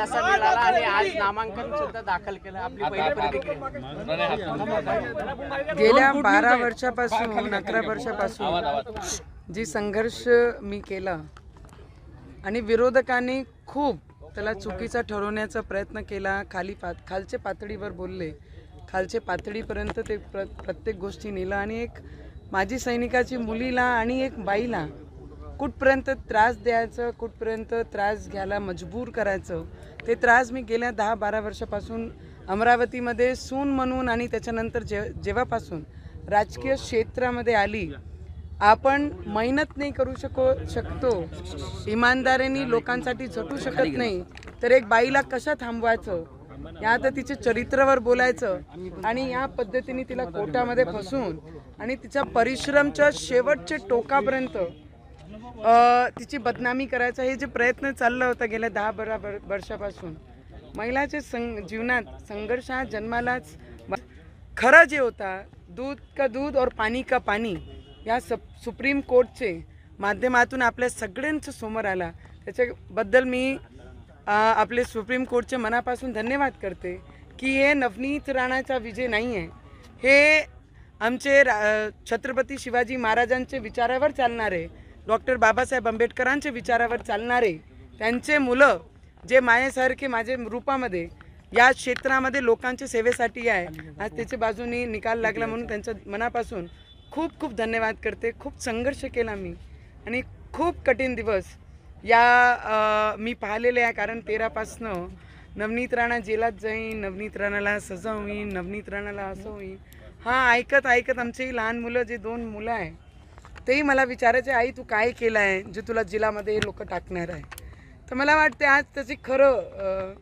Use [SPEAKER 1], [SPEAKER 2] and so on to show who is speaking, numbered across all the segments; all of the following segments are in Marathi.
[SPEAKER 1] असा मिळाला आणि आज नामांकन सुद्धा दाखल केलं. आपली पहिली प्रतिक्रिया.
[SPEAKER 2] गेल्या 12 वर्षापासून 11 वर्षापासून जी संघर्ष मी केला आणि विरोधकांनी खूप त्याला चुकीचा ठरवण्याचा प्रयत्न केला, खालच्या पातळीवर बोलले, खालच्या पातळीपर्यंत ते प्रत्येक गोष्टी नेलं आणि एक माजी सैनिकाची मुलीला आणि एक बाईला कुठपर्यंत त्रास द्यायचं, कुठपर्यंत त्रास घ्यायला मजबूर करायचं, ते त्रास मी गेल्या 10-12 वर्षापासून अमरावतीमध्ये सून म्हणून आणि त्याच्यानंतर जेव्हापासून राजकीय क्षेत्रामध्ये आली, आपण मेहनत नाही करू शकतो, इमानदारीने लोकांसाठी झटू शकत नाही, तर एक बाईला कसं थांबवायचं, या तर तिच्या चरित्रावर बोलायचं आणि या पद्धतीने तिला कोर्टामध्ये फसवून आणि तिच्या परिश्रमच्या शेवटच्या टोकापर्यंत तिची बदनामी करायचा, हे जे प्रयत्न चालला होता गेल्या 10-12 वर्षापासून. महिलाच्या जीवनात संघर्ष हा जन्मालाच खरा जे होता, दूध का दूध और पाणी का पाणी, या सुप्रीम कोर्टचे माध्यमातून आपल्या सगळ्यांच्या समोर आला. त्याच्याबद्दल मी आपले सुप्रीम कोर्टचे मनापासून धन्यवाद करते की हे नवनीत राणाचा विजय नाही आहे, हे आमचे छत्रपती शिवाजी महाराजांचे विचारावर चालणारे, डॉक्टर बाबासाहेब आंबेडकरांचे विचारावर चालणारे, त्यांचे मुलं जे मायेसारखे माझे रूपामध्ये या क्षेत्रामध्ये लोकांच्या सेवेसाठी आहे, आज त्याच्या बाजूनी निकाल लागला म्हणून त्यांच्या मनापासून खूप खूप धन्यवाद करते. खूप संघर्ष केला मी आणि खूप कठीण दिवस मी पाहिलेले आहे, कारण 13पासनं नवनीत राणा जेलात जाईन, नवनीत राणाला सजा होईन, नवनीत राणाला असं होईन, हा ऐकत ऐकत आमची लहान मुलं, जे 2 मुलं आहे, तेही मला विचारायचे, आई तू काय केलं आहे जे तुला जेलामध्ये लोक टाकणार आहे. तर मला वाटते आज त्याची खरं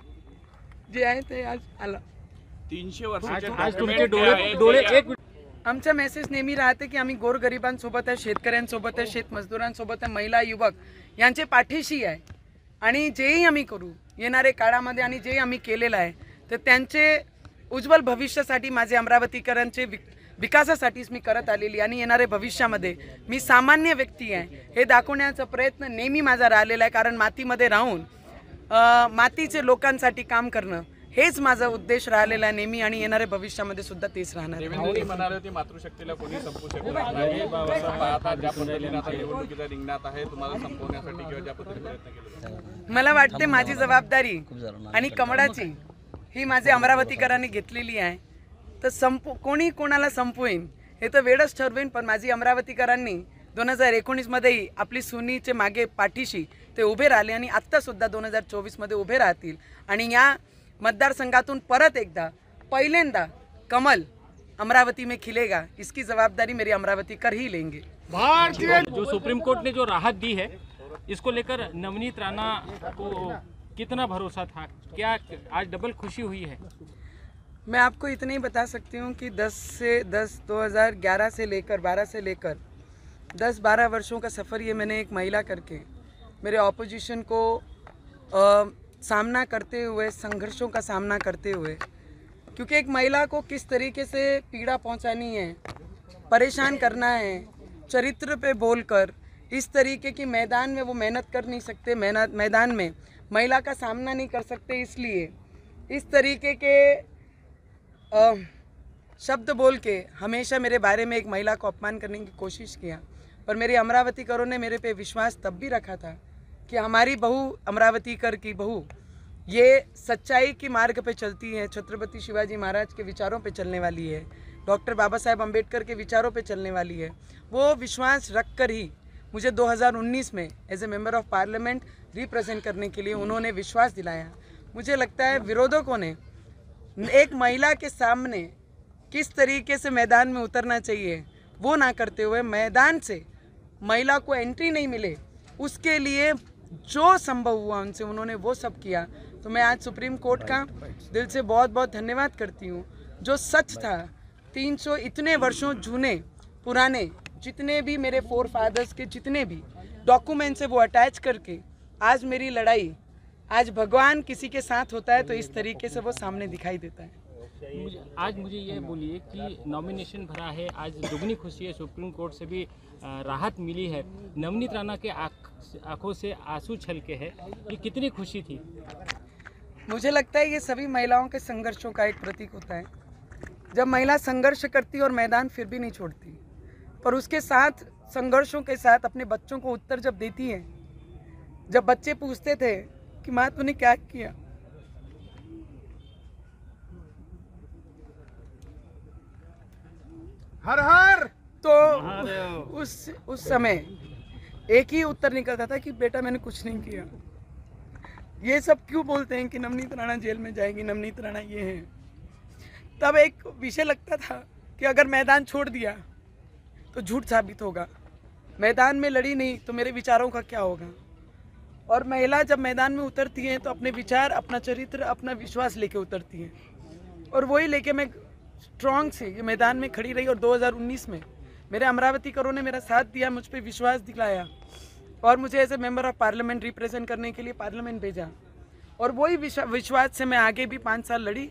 [SPEAKER 2] जे आहे ते आज आलं.
[SPEAKER 3] 300 वर्षाचे
[SPEAKER 4] आज तुमचे डोळे एक
[SPEAKER 2] आमचा मेसेज नेहमी राहते की आम्ही गोरगरिबांसोबत आहे, शेतकऱ्यांसोबत आहे, शेतमजदुरांसोबत आहे, महिला युवक यांचे पाठीशी आहे आणि जेही आम्ही करू येणारे काळामध्ये आणि जे आम्ही केलेलं आहे तर त्यांचे उज्ज्वल भविष्यासाठी, माझे अमरावतीकरांचे विकासासाठीच मी करत आलेली आणि येणारे भविष्यामध्ये मी सामान्य व्यक्ती आहे हे दाखवण्याचा प्रयत्न नेहमी माझा राहिलेला आहे. कारण मातीमध्ये राहून मातीचे लोकांसाठी काम करणं हेच माझा उद्देश राहिलेला आहे नेहमी आणि येणाऱ्या भविष्यामध्ये सुद्धा तेच राहणार आहे.
[SPEAKER 3] देवेंद्रजी म्हणाले होते मातृशक्तीला कोणी संपू शकत नाही. तसं पाहता ज्या पद्धतीने आता निवडणुकीचा रिंगणात आहे, तुम्हाला संपवण्यासाठी किंवा ज्या पद्धतीने प्रयत्न केले,
[SPEAKER 2] मला वाटते माझी जबाबदारी आणि कमळाची ही माझे अमरावतीकरांनी घेतलेली आहे. तर कोणी कोणाला संपवेन हे तर वेळच ठरवेन, पण माझी अमरावतीकरांनी 2019मध्येही आपली सुनीचे मागे पाठीशी ते उभे राहिले आणि आत्तासुद्धा 2024मध्ये उभे राहतील आणि या मतदारसंघातून परत एकदा पहिल्यांदा कमल अमरावती में खिलेगा, इसकी जवाबदारी मेरी अमरावती कर ही लेंगे.
[SPEAKER 4] जो सुप्रीम कोर्ट ने जो राहत दी है, इसको लेकर नवनीत राणा को कितना भरोसा था, क्या आज डबल खुशी हुई है?
[SPEAKER 2] मैं आपको इतना ही बता सकती हूँ कि 2011 से लेकर 12 से लेकर 10-12 वर्षों का सफ़र ये मैंने एक महिला करके मेरे ऑपोजिशन को सामना करते हुए, संघर्षों का सामना करते हुए, क्योंकि एक महिला को किस तरीके से पीड़ा पहुंचानी है, परेशान करना है, चरित्र पे बोलकर इस तरीके की मैदान में वो मेहनत कर नहीं सकते, मैदान में महिला का सामना नहीं कर सकते, इसलिए इस तरीके के शब्द बोल के हमेशा मेरे बारे में एक महिला को अपमान करने की कोशिश किया. पर मेरे अमरावतीकरों ने मेरे पे विश्वास तब भी रखा था कि हमारी बहू, अमरावतीकर की बहू, ये सच्चाई की मार्ग पे चलती है, छत्रपति शिवाजी महाराज के विचारों पे चलने वाली है, डॉक्टर बाबा साहेब अम्बेडकर के विचारों पे चलने वाली है. वो विश्वास रख कर ही मुझे 2019 में as a member of parliament represent करने के लिए उन्होंने विश्वास दिलाया. मुझे लगता है विरोधकों ने एक महिला के सामने किस तरीके से मैदान में उतरना चाहिए वो ना करते हुए, मैदान से महिला को एंट्री नहीं मिले उसके लिए जो संभव हुआ उनसे उन्होंने वो सब किया. तो मैं आज सुप्रीम कोर्ट का दिल से बहुत बहुत धन्यवाद करती हूँ. जो सच था, 300 इतने वर्षों जूने पुराने जितने भी मेरे फोर फादर्स के जितने भी डॉक्यूमेंट्स है वो अटैच करके आज मेरी लड़ाई, आज भगवान किसी के साथ होता है तो इस तरीके से वो सामने दिखाई देता है.
[SPEAKER 4] आज मुझे ये बोलिए कि नॉमिनेशन भरा है, आज दुगनी खुशी है, सुप्रीम कोर्ट से भी राहत मिली है, नवनीत राणा के आंखों से आंसू छलके हैं, ये कितनी खुशी थी?
[SPEAKER 2] मुझे लगता है ये सभी महिलाओं के संघर्षों का एक प्रतीक होता है। जब महिला संघर्ष करती है और मैदान फिर भी नहीं छोड़ती, पर उसके साथ संघर्षों के साथ अपने बच्चों को उत्तर जब देती है, जब बच्चे पूछते थे कि माँ तूने क्या किया,
[SPEAKER 3] हर हर
[SPEAKER 2] तो उस समय एक ही उत्तर निकलता था कि बेटा मैंने कुछ नहीं किया। ये सब क्यों बोलते हैं कि नवनीत राणा जेल में जाएगी, नवनीत राणा ये है। तब एक विषय लगता था कि अगर मैदान छोड़ दिया तो झूठ साबित होगा, मैदान में लड़ी नहीं तो मेरे विचारों का क्या होगा। और महिला जब मैदान में उतरती है तो अपने विचार, अपना चरित्र, अपना विश्वास लेके उतरती है, और वही लेके मैं स्ट्रॉन्ग से ये मैदान में खड़ी रही। और 2019 में मेरे अमरावती करों ने मेरा साथ दिया, मुझ पर विश्वास दिलाया और मुझे as a member of parliament represent करने के लिए पार्लियामेंट भेजा। और वही विश्वास से मैं आगे भी 5 साल लड़ी।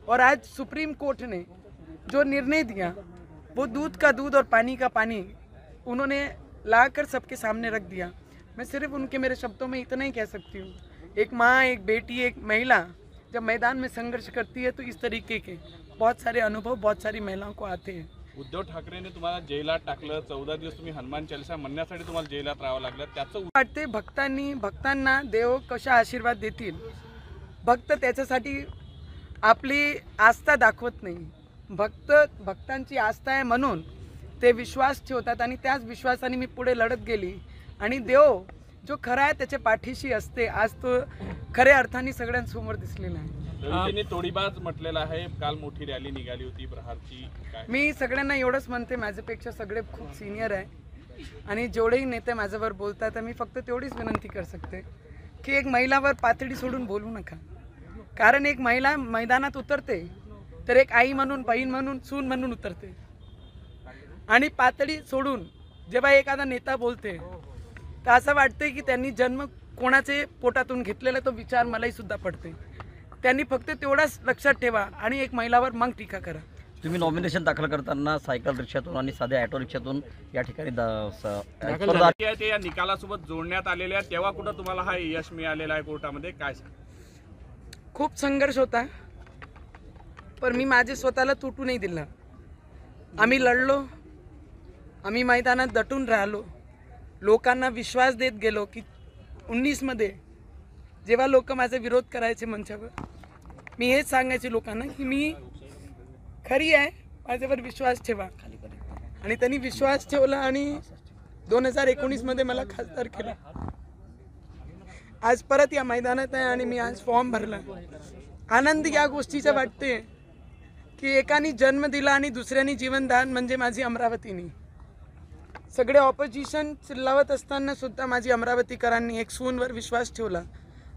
[SPEAKER 2] और आज सुप्रीम कोर्ट ने जो निर्णय दिया वो दूध का दूध और पानी का पानी उन्होंने लाकर सबके सामने रख दिया। मैं सिर्फ उनके मेरे शब्दों में इतना ही कह सकती हूँ, एक माँ, एक बेटी, एक महिला जब मैदान में संघर्ष करती है तो इस तरीके के बहुत सारे अनुभव बहुत सारी महिलाओं को आते हैं।
[SPEAKER 3] उद्धव ठाकरेने तुम्हाला जेलात टाकलं, 14 दिवस तुम्ही हनुमान चालीसा म्हणण्यासाठी तुम्हाला जेलात राहावं लागलं, त्याचं
[SPEAKER 2] वाटते भक्तांना देव कशा आशीर्वाद देतील, भक्त त्याच्यासाठी आपली आस्था दाखवत नाही। भक्तांची आस्था आहे म्हणून ते विश्वास ठेवतात आणि त्याच विश्वासाने मी पुढे लढत गेली आणि देव जो खरा आहे त्याच्या पाठीशी असते। आज तो खऱ्या अर्थाने सगळ्यांसमोर दिसलेला आहे।
[SPEAKER 3] रवीजींनी तोडीबाज म्हटलेलं आहे, काल मोठी रॅली निघाली होती प्रहारची, काय
[SPEAKER 2] मी सगळ्यांना एवढंच म्हणते, माझ्यापेक्षा सगळे खूप सिनियर आहे आणि जेवढेही नेते माझ्यावर बोलतात मी फक्त तेवढीच विनंती कर सकते की एक महिलावर पातळी सोडून बोलू नका। कारण एक महिला मैदानात उतरते तर एक आई म्हणून, बहीण म्हणून, सून म्हणून उतरते आणि पातळी सोडून जेव्हा एखादा नेता बोलते तर असं वाटते की त्यांनी जन्म कोणाचे पोटातून घेतलेला तो विचार मलाही सुद्धा पडते। त्यांनी फक्त तेवढाच लक्षात ठेवा आणि एक महिलावर मग टीका करा।
[SPEAKER 5] तुम्ही नॉमिनेशन दाखल करताना सायकल रिक्षातून आणि साध्या ऑटो रिक्षातून या ठिकाणी
[SPEAKER 3] ते या निकालासोबत जोडण्यात आलेले आहेत, तेव्हा कुठं तुम्हाला हा यश मिळालेला आहे कोर्टामध्ये, काय सांग?
[SPEAKER 2] खूप संघर्ष होता, पण मी माझे स्वतःला तुटू नाही दिला। आम्ही लढलो, आम्ही मैदानात दटून राहिलो, लोकांना विश्वास देत गेलो की 19 मध्ये जेव्हा लोक माझा विरोध करायचे मंचावर, मी हेच सांगायचे लोकांना की मी खरी आहे, माझ्यावर विश्वास ठेवा। आणि त्यांनी विश्वास ठेवला आणि 2019 मध्ये मला खासदार केला। आज परत या मैदानात आहे आणि मी आज फॉर्म भरला। आनंद या गोष्टीचा वाटते की एकाने जन्म दिला आणि दुसऱ्याने जीवनदान, म्हणजे माझी अमरावतीनी। सगळे ऑपोजिशन चिल्लावत असताना सुद्धा माझी अमरावतीकरांनी एक सूनवर विश्वास ठेवला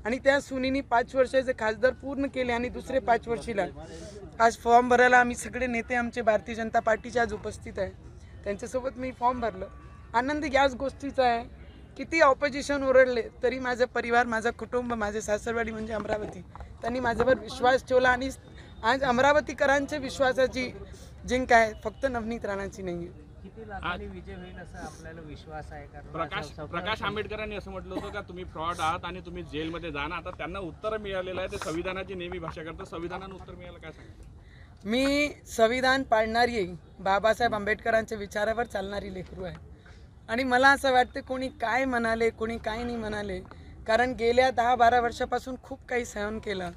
[SPEAKER 2] आणि त्या सुनीनी 5 वर्षाचे खासदार पूर्ण केले आणि दुसरे 5 वर्षीला आज फॉर्म भरायला आम्ही सगळे नेते आमचे भारतीय जनता पार्टीचे आज उपस्थित आहे, त्यांच्यासोबत मी फॉर्म भरलं। आनंद याच गोष्टीचा आहे, किती ऑपोजिशन ओरडले तरी माझा परिवार, माझा कुटुंब, माझे सासरवाडी म्हणजे अमरावती, त्यांनी माझ्यावर विश्वास ठेवला आणि आज अमरावतीकरांच्या विश्वासाची जिंक आहे, फक्त नवनीत राणाची नाही आहे।
[SPEAKER 1] किती लाखांनी विजय होईल असा आपल्याला विश्वास आहे? कारण
[SPEAKER 3] प्रकाश आंबेडकरांनी असं म्हटलं होतं का तुम्ही फ्रॉड आहात आणि तुम्ही जेलमध्ये जाणार। आता त्यांना उत्तर मिळालेलं आहे, ते संविधानाची नेहमी भाषा करतात, संविधानानं उत्तर मिळालं, काय सांगता?
[SPEAKER 2] मी संविधान पाळणारी बाबासाहेब आंबेडकरांच्या विचारावर चालणारी लेकरू आहे आणि मला असं वाटतं कोणी काय म्हणाले, कोणी काय नाही म्हणाले, कारण गेल्या 10-12 वर्षापासून खूप काही सहन केलं।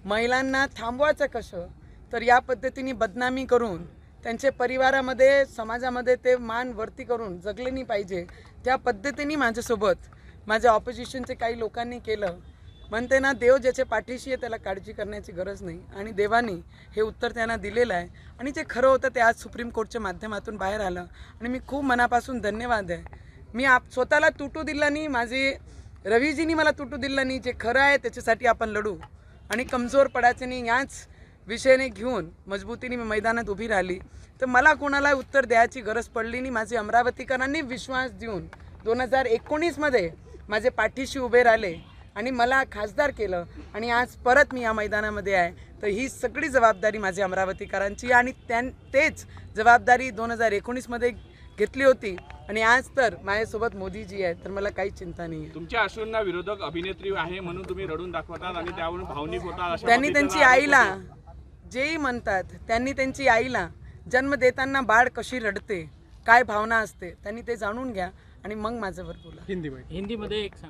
[SPEAKER 2] महिलांना थांबवायचं कसं, तर या पद्धतीने बदनामी करून त्यांच्या परिवारामध्ये, समाजामध्ये ते मान वरती करून जगले नाही पाहिजे, त्या पद्धतीने माझ्यासोबत माझ्या ऑपोजिशनचे काही लोकांनी केलं। म्हणते ना, देव ज्याच्या पाठीशी आहे त्याला काळजी करण्याची गरज नाही आणि देवाने हे उत्तर त्यांना दिलेलं आहे आणि जे खरं होतं ते आज सुप्रीम कोर्टच्या माध्यमातून बाहेर आलं आणि मी खूप मनापासून धन्यवाद आहे। मी स्वतःला तुटू दिला नाही, माझे रवीजींनी मला तुटू दिलं नाही, जे खरं आहे त्याच्यासाठी आपण लढू आणि कमजोर पडायचे नाही, याच विषयाने घेऊन मजबूतीने मी मैदानात उभी राहिली। तर मला कोणाला उत्तर द्यायची गरज पडली नाही, माझे अमरावतीकरांनी विश्वास देऊन 2019 मध्ये माझे पाठीशी उभे राहिले आणि मला खासदार केलं आणि आज परत मी या मैदानामध्ये आहे। तर ही सगळी जबाबदारी माझ्या अमरावतीकरांची आणि तेच जबाबदारी 2019 मध्ये घेतली होती आणि आज तर माझ्यासोबत मोदीजी आहेत, तर मला काही चिंता नाही आहे.
[SPEAKER 3] तुमच्या अश्रूंना विरोधक अभिनेत्री आहे म्हणून तुम्ही रडून दाखवतात आणि त्यावरून भावनिक होतात अशा
[SPEAKER 2] त्यांनी
[SPEAKER 3] पद्धतीचा
[SPEAKER 2] त्यांची
[SPEAKER 3] आरोप
[SPEAKER 2] आईला
[SPEAKER 3] होतो.
[SPEAKER 2] जेही म्हणतात, त्यांनी त्यांची आईला जन्म देताना बाळ कशी रडते, काय भावना असते, त्यांनी ते जाणून घ्या आणि मग माझ्यावर बोला.
[SPEAKER 4] हिंदीमध्ये एक सांग